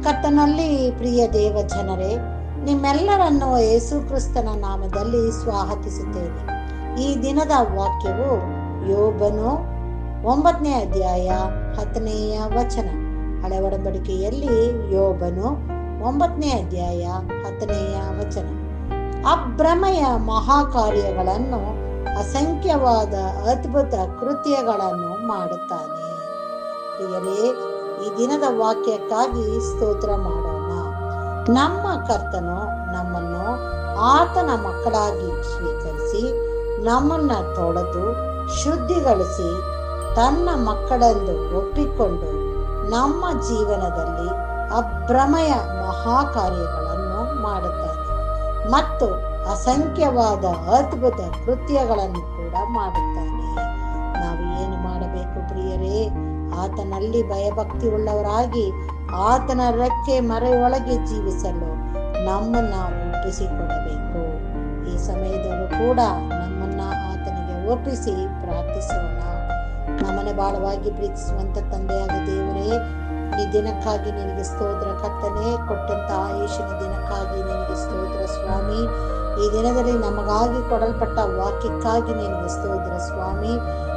ಕರ್ತನಲ್ಲಿ ಪ್ರಿಯ ದೇವ ಜನರೇ, ನಿಮ್ಮೆಲ್ಲರನ್ನು ಯೇಸು ಕ್ರಿಸ್ತನ ನಾಮದಲ್ಲಿ ಸ್ವಾಗತಿಸುತ್ತೇನೆ. ಈ ದಿನದ ವಾಕ್ಯವು ಯೋಬನು 9ನೇ ಅಧ್ಯಾಯ 10ನೇಯ ವಚನ. ಹಳೆ ಒಡಂಬಡಿಕೆಯಲ್ಲಿ ಯೋಬನು 9ನೇ ಅಧ್ಯಾಯ 10ನೇಯ ವಚನ. ಅಭ್ರಮೆಯ ಮಹಾಕಾರ್ಯಗಳನ್ನು, ಅಸಂಖ್ಯವಾದ ಅದ್ಭುತ ಕೃತ್ಯಗಳನ್ನು ಮಾಡುತ್ತಾನೆ. ಪ್ರಿಯರೇ, ಈ ದಿನದ ವಾಕ್ಯಕ್ಕಾಗಿ ಸ್ತೋತ್ರ ಮಾಡೋಣ. ನಮ್ಮ ಕರ್ತನು ನಮ್ಮನ್ನು ಆತನ ಮಕ್ಕಳಾಗಿ ಸ್ವೀಕರಿಸಿ ನಮ್ಮನ್ನ ತೊಳೆದು ಶುದ್ಧಿಗೊಳಿಸಿ ತನ್ನ ಮಕ್ಕಳೆಂದು ಒಪ್ಪಿಕೊಂಡು ನಮ್ಮ ಜೀವನದಲ್ಲಿ ಅಭ್ರಮೆಯ ಮಹಾಕಾರ್ಯಗಳನ್ನು ಮಾಡುತ್ತಾನೆ ಮತ್ತು ಅಸಂಖ್ಯವಾದ ಅದ್ಭುತ ಕೃತ್ಯಗಳನ್ನು ಕೂಡ ಮಾಡುತ್ತಾನೆ. ನಾವು ಏನು ಮಾಡಬೇಕು ಪ್ರಿಯರೇ? ಆತನಲ್ಲಿ ಭಯಭಕ್ತಿ ಉಳ್ಳವರಾಗಿ ಆತನ ರೆಕ್ಕೆ ಮರೆಯೊಳಗೆ ಜೀವಿಸಲು ನಮ್ಮನ್ನ ಒಪ್ಪಿಸಿಕೊಡಬೇಕು. ಈ ಸಮಯದಲ್ಲೂ ಕೂಡ ನಮ್ಮನ್ನ ಆತನಿಗೆ ಒಪ್ಪಿಸಿ ಪ್ರಾರ್ಥಿಸೋಣ. ನಮ್ಮನ್ನ ಬಾಳವಾಗಿ ಪ್ರೀತಿಸುವಂತ ತಂದೆಯಾದ ದೇವರೇ, ಈ ದಿನಕ್ಕಾಗಿ ನಿನಗೆ ಸ್ತೋತ್ರ. ಕರ್ತನೆ, ಕೊಟ್ಟಂತ ಆಯುಷಿನ ದಿನಕ್ಕಾಗಿ ನಿನಗೆ ಸ್ತೋತ್ರ ಸ್ವಾಮಿ. ಈ ದಿನದಲ್ಲಿ ನಮಗಾಗಿ ಕೊಡಲ್ಪಟ್ಟ ವಾಕ್ಯಕ್ಕಾಗಿ ನಿನಗೆ ಸ್ತೋತ್ರ ಸ್ವಾಮಿ.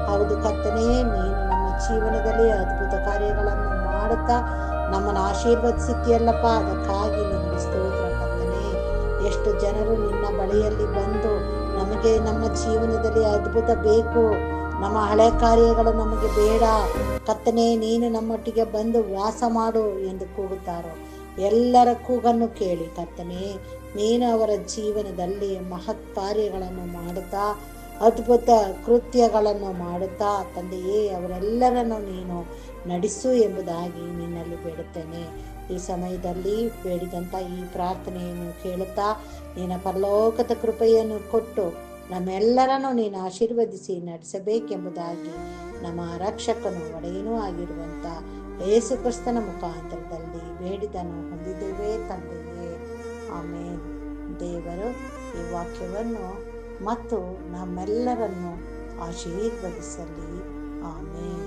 ಹೌದು ಕರ್ತನೆ, ನೀನು ನಮ್ಮ ಜೀವನದಲ್ಲಿ ಅದ್ಭುತ ಕಾರ್ಯಗಳನ್ನು ಮಾಡುತ್ತಾ ನಮ್ಮನ್ನು ಆಶೀರ್ವದಿಸುತ್ತೀಯಲ್ಲಪ್ಪ, ಅದಕ್ಕಾಗಿ ನಿನಗೆ ಸ್ತೋತ್ರ ಕರ್ತನೆ. ಎಷ್ಟು ಜನರು ನಿನ್ನ ಬಳಿಯಲ್ಲಿ ಬಂದು ನಮಗೆ ನಮ್ಮ ಜೀವನದಲ್ಲಿ ಅದ್ಭುತ ಬೇಕು, ನಮ್ಮ ಹಳೆ ಕಾರ್ಯಗಳು ನಮಗೆ ಬೇಡ ಕರ್ತನೆ, ನೀನು ನಮ್ಮೊಟ್ಟಿಗೆ ಬಂದು ವಾಸ ಮಾಡು ಎಂದು ಕೂಗುತ್ತಾರೋ ಎಲ್ಲರ ಕೂಗನ್ನು ಕೇಳಿ ಕರ್ತನೆ, ನೀನು ಅವರ ಜೀವನದಲ್ಲಿ ಮಹತ್ ಕಾರ್ಯಗಳನ್ನು ಮಾಡುತ್ತಾ ಅದ್ಭುತ ಕೃತ್ಯಗಳನ್ನು ಮಾಡುತ್ತಾ ತಂದೆಯೇ ಅವರೆಲ್ಲರನ್ನು ನೀನು ನಡೆಸು ಎಂಬುದಾಗಿ ನಿನ್ನಲ್ಲಿ ಬೇಡುತ್ತೇನೆ. ಈ ಸಮಯದಲ್ಲಿ ಬೇಡಿದಂಥ ಈ ಪ್ರಾರ್ಥನೆಯನ್ನು ಕೇಳುತ್ತಾ ನಿನ್ನ ಪರಲೋಕದ ಕೃಪೆಯನ್ನು ಕೊಟ್ಟು ನಮ್ಮೆಲ್ಲರನ್ನು ನೀನು ಆಶೀರ್ವದಿಸಿ ನಡೆಸಬೇಕೆಂಬುದಾಗಿ ನಮ್ಮ ರಕ್ಷಕನು ಒಡೆಯನೂ ಆಗಿರುವಂಥ ಯೇಸು ಕ್ರಿಸ್ತನ ಮುಖಾಂತರದಲ್ಲಿ ಬೇಡಿದನು ಹೊಂದಿದ್ದೇವೆ ತಂದೆಯೇ, ಆಮೇನ್. ದೇವರು ಈ ವಾಕ್ಯವನ್ನು ಮತ್ತು ನಮ್ಮೆಲ್ಲರನ್ನು ಆಶೀರ್ವದಿಸಲಿ. ಆಮೇನ್.